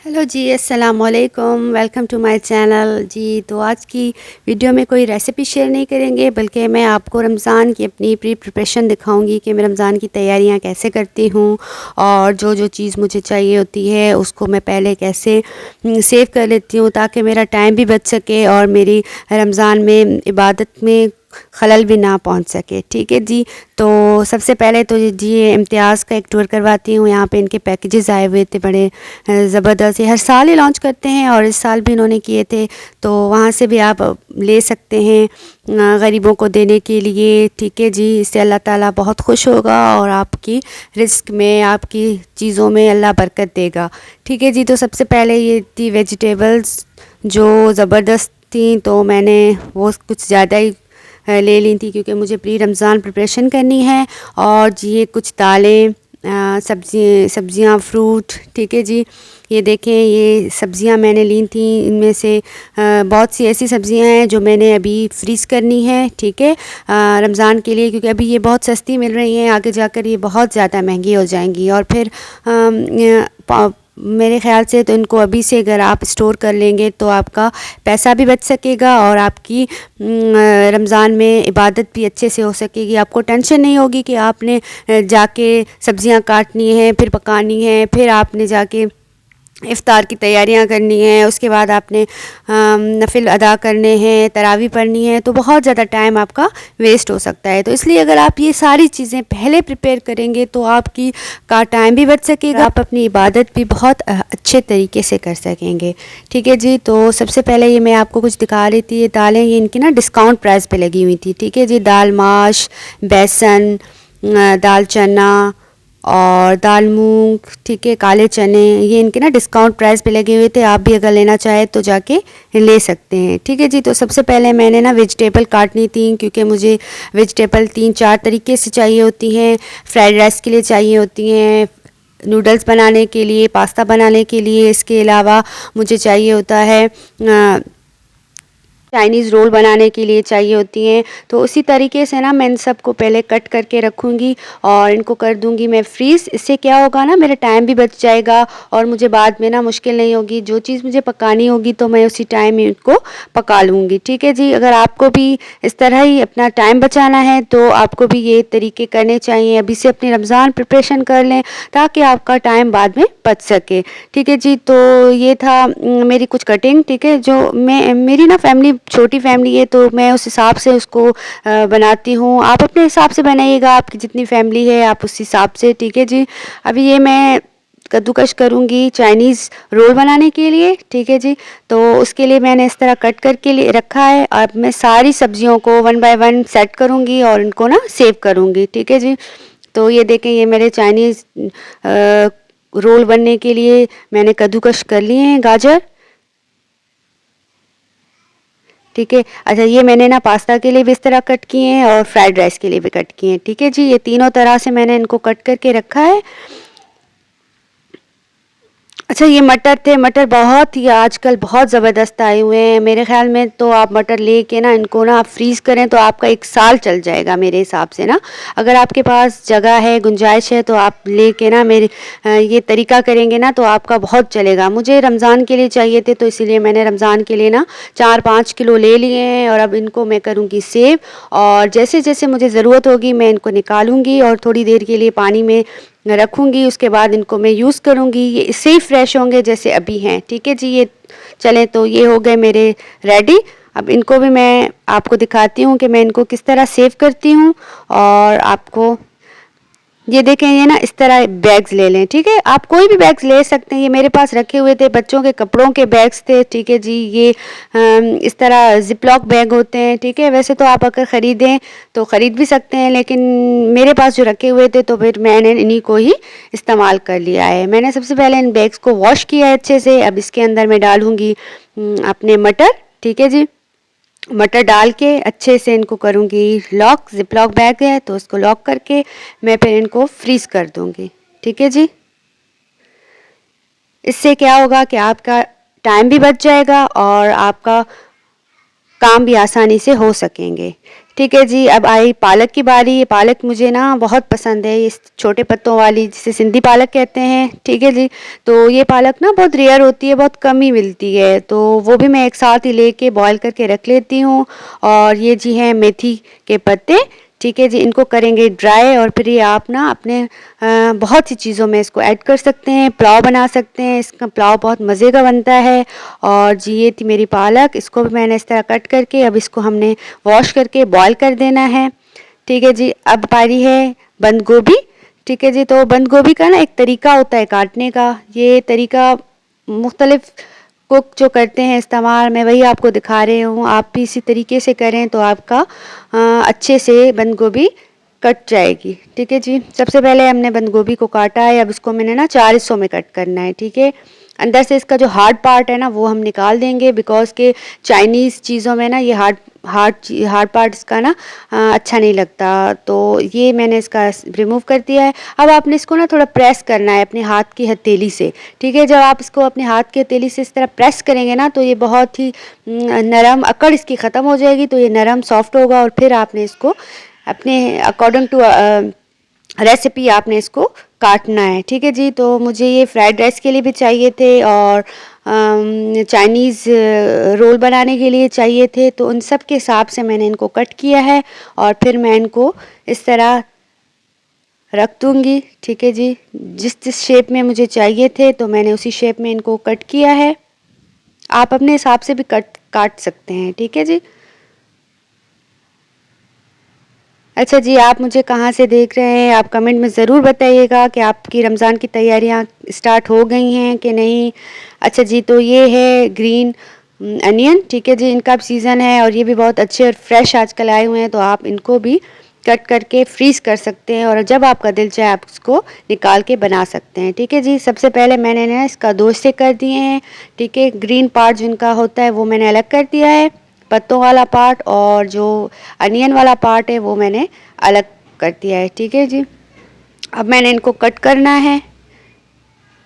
Hello जी, अस्सलाम वालेकुम। Welcome to my channel जी। तो आज की वीडियो में कोई रेसिपी शेयर नहीं करेंगे, बल्कि मैं आपको रमज़ान की अपनी प्री प्रिपरेशन दिखाऊंगी कि मैं रमज़ान की तैयारियां कैसे करती हूं और जो जो चीज़ मुझे चाहिए होती है उसको मैं पहले कैसे सेव कर लेती हूं ताकि मेरा टाइम भी बच सके और मेरी रमज़ान में इबादत में खलल भी ना पहुंच सके। ठीक है जी। तो सबसे पहले तो जी ये इम्तियाज़ का एक टूर करवाती हूँ। यहाँ पे इनके पैकेजेस आए हुए थे बड़े ज़बरदस्त। ये हर साल ही लॉन्च करते हैं और इस साल भी इन्होंने किए थे, तो वहाँ से भी आप ले सकते हैं गरीबों को देने के लिए। ठीक है जी। इससे अल्लाह ताला बहुत खुश होगा और आपकी रिस्क में, आपकी चीज़ों में अल्लाह बरकत देगा। ठीक है जी। तो सबसे पहले ये थी वेजिटेबल्स जो ज़बरदस्त थी, तो मैंने वो कुछ ज़्यादा ही ले ली थी क्योंकि मुझे प्री रमज़ान प्रिपरेशन करनी है। और जी ये कुछ दालें, सब्जियां, फ्रूट। ठीक है जी। ये देखें, ये सब्जियां मैंने ली थी। इनमें से बहुत सी ऐसी सब्जियां हैं जो मैंने अभी फ्रीज़ करनी है। ठीक है, रमज़ान के लिए, क्योंकि अभी ये बहुत सस्ती मिल रही हैं, आगे जाकर ये बहुत ज़्यादा महंगी हो जाएंगी। और फिर मेरे ख़्याल से तो इनको अभी से अगर आप स्टोर कर लेंगे तो आपका पैसा भी बच सकेगा और आपकी रमज़ान में इबादत भी अच्छे से हो सकेगी। आपको टेंशन नहीं होगी कि आपने जाके सब्ज़ियां काटनी है, फिर पकानी है, फिर आपने जाके इफ़्तार की तैयारियां करनी है, उसके बाद आपने नफिल अदा करने हैं, तरावी पढ़नी है, तो बहुत ज़्यादा टाइम आपका वेस्ट हो सकता है। तो इसलिए अगर आप ये सारी चीज़ें पहले प्रिपेयर करेंगे तो आपकी का टाइम भी बच सकेगा, आप अपनी इबादत भी बहुत अच्छे तरीके से कर सकेंगे। ठीक है जी। तो सबसे पहले ये मैं आपको कुछ दिखा रही थी। ये दालें, ये इनकी ना डिस्काउंट प्राइस पे लगी हुई थी। ठीक है जी। दाल माश, बेसन, दाल चना और दाल मूंग, ठीक है, काले चने, ये इनके ना डिस्काउंट प्राइस पे लगे हुए थे। आप भी अगर लेना चाहे तो जाके ले सकते हैं। ठीक है जी। तो सबसे पहले मैंने ना वेजिटेबल काटनी थी, क्योंकि मुझे वेजिटेबल 3-4 तरीके से चाहिए होती हैं। फ्राइड राइस के लिए चाहिए होती हैं, नूडल्स बनाने के लिए, पास्ता बनाने के लिए। इसके अलावा मुझे चाहिए होता है चाइनीज़ रोल बनाने के लिए चाहिए होती हैं। तो उसी तरीके से ना मैं इन सबको पहले कट करके रखूँगी और इनको कर दूँगी मैं फ्रीज़। इससे क्या होगा ना, मेरा टाइम भी बच जाएगा और मुझे बाद में ना मुश्किल नहीं होगी। जो चीज़ मुझे पकानी होगी तो मैं उसी टाइम में इनको पका लूँगी। ठीक है जी। अगर आपको भी इस तरह ही अपना टाइम बचाना है तो आपको भी ये तरीके करने चाहिए। अभी से अपनी रमज़ान प्रिपरेशन कर लें ताकि आपका टाइम बाद में बच सके। ठीक है जी। तो ये था मेरी कुछ कटिंग। ठीक है, जो मैं मेरी ना फैमिली छोटी फैमिली है तो मैं उस हिसाब से उसको बनाती हूँ। आप अपने हिसाब से बनाइएगा, आपकी जितनी फैमिली है आप उस हिसाब से। ठीक है जी। अभी ये मैं कद्दूकश करूँगी चाइनीज़ रोल बनाने के लिए। ठीक है जी। तो उसके लिए मैंने इस तरह कट करके लिए रखा है। अब मैं सारी सब्जियों को 1 बाय 1 सेट करूँगी और इनको ना सेव करूँगी। ठीक है जी। तो ये देखें, ये मेरे चाइनीज़ रोल बनने के लिए मैंने कद्दूकश कर लिए हैं गाजर। ठीक है। अच्छा, ये मैंने ना पास्ता के लिए भी इस तरह कट किए हैं और फ्राइड राइस के लिए भी कट किए हैं। ठीक है जी। ये तीनों तरह से मैंने इनको कट करके रखा है। अच्छा, ये मटर थे। मटर बहुत ही आजकल बहुत ज़बरदस्त आए हुए हैं। मेरे ख़्याल में तो आप मटर लेके ना इनको ना आप फ्रीज़ करें तो आपका 1 साल चल जाएगा मेरे हिसाब से ना। अगर आपके पास जगह है, गुंजाइश है, तो आप लेके ना मेरे ये तरीका करेंगे ना तो आपका बहुत चलेगा। मुझे रमज़ान के लिए चाहिए थे तो इसीलिए मैंने रमज़ान के लिए ना 4-5 किलो ले लिए हैं और अब इनको मैं करूँगी सेव। और जैसे जैसे मुझे ज़रूरत होगी मैं इनको निकालूँगी और थोड़ी देर के लिए पानी में रखूँगी। उसके बाद इनको मैं यूज़ करूँगी। ये इससे ही फ्रेश होंगे जैसे अभी हैं। ठीक है जी। ये चलें, तो ये हो गए मेरे रेडी। अब इनको भी मैं आपको दिखाती हूँ कि मैं इनको किस तरह सेव करती हूँ। और आपको ये देखें, ये ना इस तरह बैग्स ले लें। ठीक है, आप कोई भी बैग्स ले सकते हैं। ये मेरे पास रखे हुए थे, बच्चों के कपड़ों के बैग्स थे। ठीक है जी। ये इस तरह जिपलॉक बैग होते हैं। ठीक है, वैसे तो आप अगर ख़रीदें तो ख़रीद भी सकते हैं, लेकिन मेरे पास जो रखे हुए थे तो फिर मैंने इन्हीं को ही इस्तेमाल कर लिया है। मैंने सबसे पहले इन बैग्स को वॉश किया है अच्छे से। अब इसके अंदर मैं डालूँगी अपने मटर। ठीक है जी। मटर डाल के अच्छे से इनको करूँगी लॉक। जिपलॉक बैग है तो उसको लॉक करके मैं फिर इनको फ्रीज़ कर दूँगी। ठीक है जी। इससे क्या होगा कि आपका टाइम भी बच जाएगा और आपका काम भी आसानी से हो सकेंगे। ठीक है जी, अब आई पालक की बारी। ये पालक मुझे ना बहुत पसंद है, इस छोटे पत्तों वाली जिसे सिंधी पालक कहते हैं। ठीक है जी, तो ये पालक ना बहुत रेयर होती है, बहुत कम ही मिलती है, तो वो भी मैं एक साथ ही लेके बॉईल करके रख लेती हूँ। और ये जी हैं मेथी के पत्ते। ठीक है जी, इनको करेंगे ड्राई और फिर ये आप ना अपने बहुत सी चीज़ों में इसको ऐड कर सकते हैं, पुलाव बना सकते हैं, इसका पुलाव बहुत मज़े का बनता है। और जी ये थी मेरी पालक, इसको भी मैंने इस तरह कट करके अब इसको हमने वॉश करके बॉईल कर देना है। ठीक है जी, अब बारी है बंद गोभी। ठीक है जी, तो बंद गोभी का ना एक तरीका होता है काटने का, ये तरीका मुख्तलिफ कुक जो करते हैं इस्तेमाल, मैं वही आपको दिखा रही हूँ। आप भी इसी तरीके से करें तो आपका अच्छे से बंद गोभी कट जाएगी। ठीक है जी, सबसे पहले हमने बंद गोभी को काटा है, अब इसको मैंने ना 4 हिस्सों में कट करना है। ठीक है, अंदर से इसका जो हार्ड पार्ट है ना वो हम निकाल देंगे, बिकॉज के चाइनीज़ चीज़ों में ना ये हार्ड पार्ट इसका ना अच्छा नहीं लगता, तो ये मैंने इसका रिमूव कर दिया है। अब आपने इसको ना थोड़ा प्रेस करना है अपने हाथ की हथेली से। ठीक है, जब आप इसको अपने हाथ की हथेली से इस तरह प्रेस करेंगे ना तो ये बहुत ही नरम, अकड़ इसकी ख़त्म हो जाएगी, तो ये नरम सॉफ्ट होगा। और फिर आपने इसको अपने अकॉर्डिंग टू रेसिपी आपने इसको काटना है। ठीक है जी, तो मुझे ये फ्राइड राइस के लिए भी चाहिए थे और चाइनीज़ रोल बनाने के लिए चाहिए थे, तो उन सब के हिसाब से मैंने इनको कट किया है और फिर मैं इनको इस तरह रख दूँगी। ठीक है जी, जिस जिस शेप में मुझे चाहिए थे तो मैंने उसी शेप में इनको कट किया है। आप अपने हिसाब से भी काट सकते हैं। ठीक है जी। अच्छा जी, आप मुझे कहाँ से देख रहे हैं? आप कमेंट में ज़रूर बताइएगा कि आपकी रमज़ान की तैयारियाँ स्टार्ट हो गई हैं कि नहीं। अच्छा जी, तो ये है ग्रीन अनियन। ठीक है जी, इनका अब सीज़न है और ये भी बहुत अच्छे और फ्रेश आजकल आए हुए हैं, तो आप इनको भी कट करके फ्रीज़ कर सकते हैं और जब आपका दिल चाहे आप इसको निकाल के बना सकते हैं। ठीक है जी, सबसे पहले मैंने ना इसका 2 हिस्से कर दिए हैं। ठीक है, ग्रीन पार्ट जिनका होता है वो मैंने अलग कर दिया है, पत्तों वाला पार्ट, और जो अनियन वाला पार्ट है वो मैंने अलग कर दिया है। ठीक है जी, अब मैंने इनको कट करना है।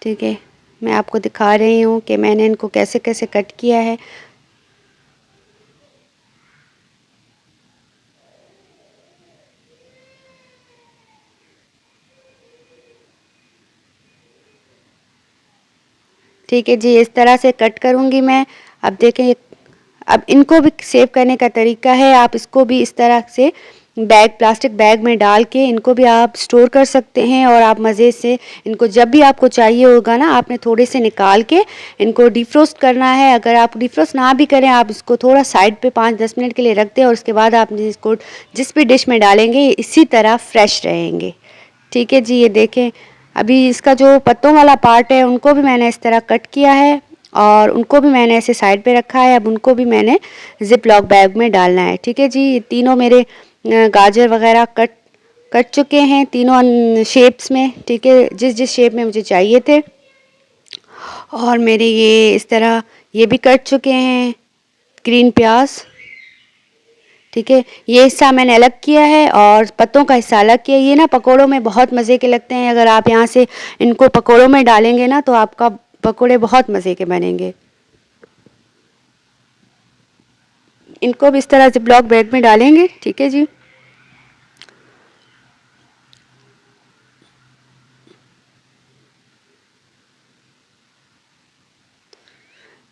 ठीक है, मैं आपको दिखा रही हूँ कि मैंने इनको कैसे कैसे कट किया है। ठीक है जी, इस तरह से कट करूँगी मैं। अब देखें, अब इनको भी सेव करने का तरीका है, आप इसको भी इस तरह से प्लास्टिक बैग में डाल के इनको भी आप स्टोर कर सकते हैं और आप मज़े से इनको जब भी आपको चाहिए होगा ना, आपने थोड़े से निकाल के इनको डिफ्रोस्ट करना है। अगर आप डिफ्रोस्ट ना भी करें, आप इसको थोड़ा साइड पे 5-10 मिनट के लिए रख दें और उसके बाद आप इसको जिस भी डिश में डालेंगे इसी तरह फ्रेश रहेंगे। ठीक है जी, ये देखें, अभी इसका जो पत्तों वाला पार्ट है उनको भी मैंने इस तरह कट किया है और उनको भी मैंने ऐसे साइड पे रखा है। अब उनको भी मैंने ज़िप लॉक बैग में डालना है। ठीक है जी, ये तीनों मेरे गाजर वगैरह कट कट चुके हैं तीनों शेप्स में। ठीक है, जिस जिस शेप में मुझे चाहिए थे, और मेरे ये इस तरह ये भी कट चुके हैं ग्रीन प्याज। ठीक है, ये हिस्सा मैंने अलग किया है और पत्तों का हिस्सा अलग किया है। ये ना पकोड़ों में बहुत मज़े के लगते हैं, अगर आप यहाँ से इनको पकोड़ों में डालेंगे ना तो आपका पकोड़े बहुत मज़े के बनेंगे। इनको भी इस तरह से ब्लॉक बैग में डालेंगे। ठीक है जी,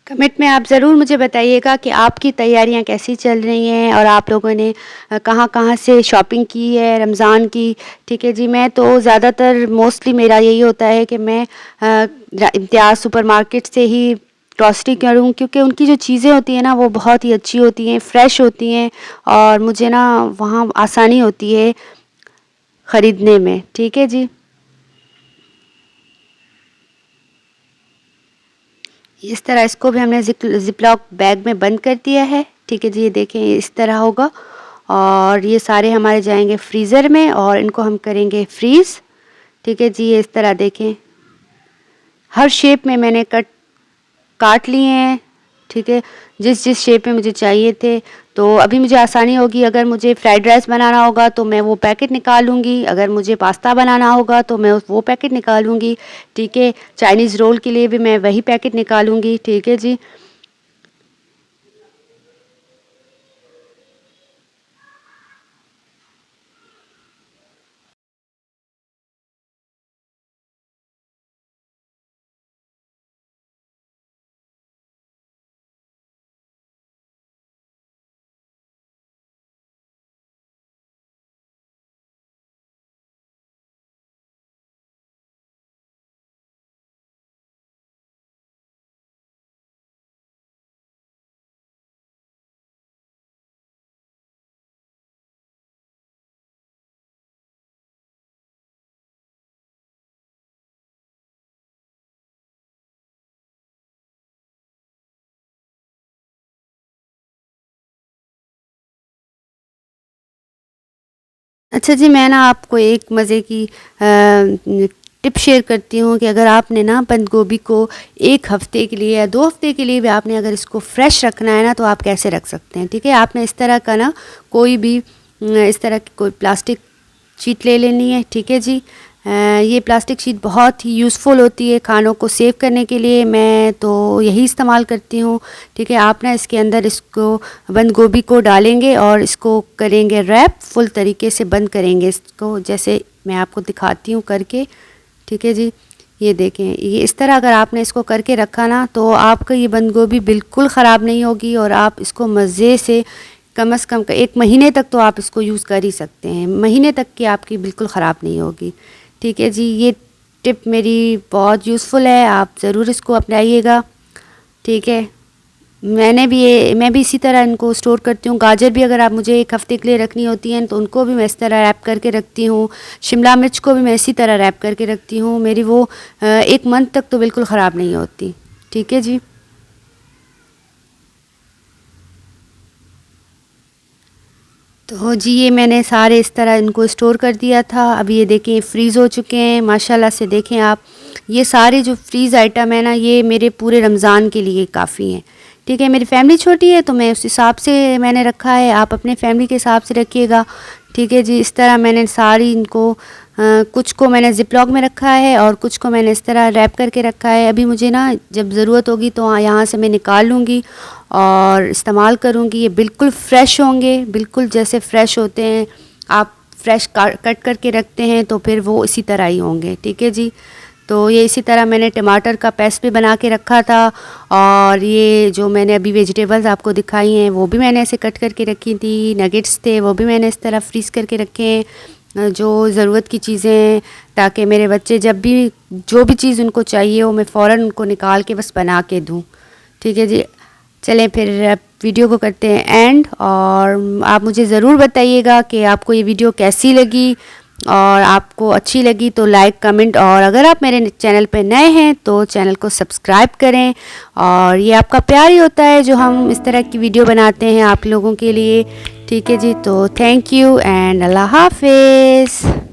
कमेंट में आप ज़रूर मुझे बताइएगा कि आपकी तैयारियां कैसी चल रही हैं और आप लोगों ने कहाँ कहाँ से शॉपिंग की है रमज़ान की। ठीक है जी, मैं तो ज़्यादातर मोस्टली मेरा यही होता है कि मैं इम्तियाज़ सुपरमार्केट से ही ग्रॉसरी करूँ, क्योंकि उनकी जो चीज़ें होती हैं ना वो बहुत ही अच्छी होती हैं, फ्रेश होती हैं और मुझे ना वहाँ आसानी होती है ख़रीदने में। ठीक है जी, इस तरह इसको भी हमने ज़िप-लॉक बैग में बंद कर दिया है। ठीक है जी, ये देखें इस तरह होगा और ये सारे हमारे जाएंगे फ्रीज़र में और इनको हम करेंगे फ्रीज़। ठीक है जी, ये इस तरह देखें हर शेप में मैंने काट लिए हैं। ठीक है, जिस जिस शेप में मुझे चाहिए थे, तो अभी मुझे आसानी होगी। अगर मुझे फ्राइड राइस बनाना होगा तो मैं वो पैकेट निकालूंगी, अगर मुझे पास्ता बनाना होगा तो मैं वो पैकेट निकालूंगी। ठीक है, चाइनीज़ रोल के लिए भी मैं वही पैकेट निकालूंगी। ठीक है जी, अच्छा जी, मैं ना आपको एक मज़े की टिप शेयर करती हूँ कि अगर आपने ना बंद गोभी को 1 हफ़्ते के लिए या 2 हफ़्ते के लिए भी आपने अगर इसको फ्रेश रखना है ना, तो आप कैसे रख सकते हैं, ठीक है। आपने इस तरह का ना कोई भी इस तरह की कोई प्लास्टिक शीट ले लेनी है, ठीक है जी। ये प्लास्टिक शीट बहुत ही यूज़फुल होती है खानों को सेव करने के लिए, मैं तो यही इस्तेमाल करती हूँ, ठीक है। आप ना इसके अंदर इसको बंद गोभी को डालेंगे और इसको करेंगे रैप, फुल तरीके से बंद करेंगे इसको, जैसे मैं आपको दिखाती हूँ करके, ठीक है जी। ये देखें, ये इस तरह अगर आपने इसको करके रखा ना, तो आपका ये बंद गोभी बिल्कुल ख़राब नहीं होगी और आप इसको मज़े से कम से कम 1 महीने तक तो आप इसको यूज़ कर ही सकते हैं, महीने तक की आपकी बिल्कुल ख़राब नहीं होगी, ठीक है जी। ये टिप मेरी बहुत यूज़फुल है, आप ज़रूर इसको अपनाइएगा, ठीक है। मैं भी इसी तरह इनको स्टोर करती हूँ। गाजर भी अगर आप मुझे 1 हफ़्ते के लिए रखनी होती हैं, तो उनको भी मैं इस तरह रैप करके रखती हूँ। शिमला मिर्च को भी मैं इसी तरह रैप करके रखती हूँ, मेरी वो 1 मंथ तक तो बिल्कुल ख़राब नहीं होती, ठीक है जी। तो जी, ये मैंने सारे इस तरह इनको स्टोर कर दिया था। अभी ये देखें फ्रीज़ हो चुके हैं माशाल्लाह से। देखें आप, ये सारे जो फ्रीज़ आइटम है ना, ये मेरे पूरे रमज़ान के लिए काफ़ी हैं, ठीक है। मेरी फैमिली छोटी है तो मैं उस हिसाब से मैंने रखा है, आप अपने फैमिली के हिसाब से रखिएगा, ठीक है जी। इस तरह मैंने सारी इनको कुछ को मैंने ज़िप-लॉक में रखा है और कुछ को मैंने इस तरह रैप करके रखा है। अभी मुझे ना जब ज़रूरत होगी तो यहाँ से मैं निकाल लूँगी और इस्तेमाल करूँगी। ये बिल्कुल फ़्रेश होंगे, बिल्कुल जैसे फ़्रेश होते हैं, आप फ्रेश कट करके रखते हैं तो फिर वो इसी तरह ही होंगे, ठीक है जी। तो ये इसी तरह मैंने टमाटर का पेस्ट भी बना के रखा था और ये जो मैंने अभी वेजिटेबल्स आपको दिखाई हैं वो भी मैंने ऐसे कट करके रखी थी। नगेट्स थे वो भी मैंने इस तरह फ्रीज़ करके रखे हैं, जो ज़रूरत की चीज़ें, ताकि मेरे बच्चे जब भी जो भी चीज़ उनको चाहिए हो मैं फ़ौरन उनको निकाल के बस बना के दूँ, ठीक है जी। चलें फिर अब वीडियो को करते हैं एंड, और आप मुझे ज़रूर बताइएगा कि आपको ये वीडियो कैसी लगी, और आपको अच्छी लगी तो लाइक कमेंट, और अगर आप मेरे चैनल पे नए हैं तो चैनल को सब्सक्राइब करें। और ये आपका प्यार ही होता है जो हम इस तरह की वीडियो बनाते हैं आप लोगों के लिए, ठीक है जी। तो थैंक यू एंड अल्लाह हाफिज़।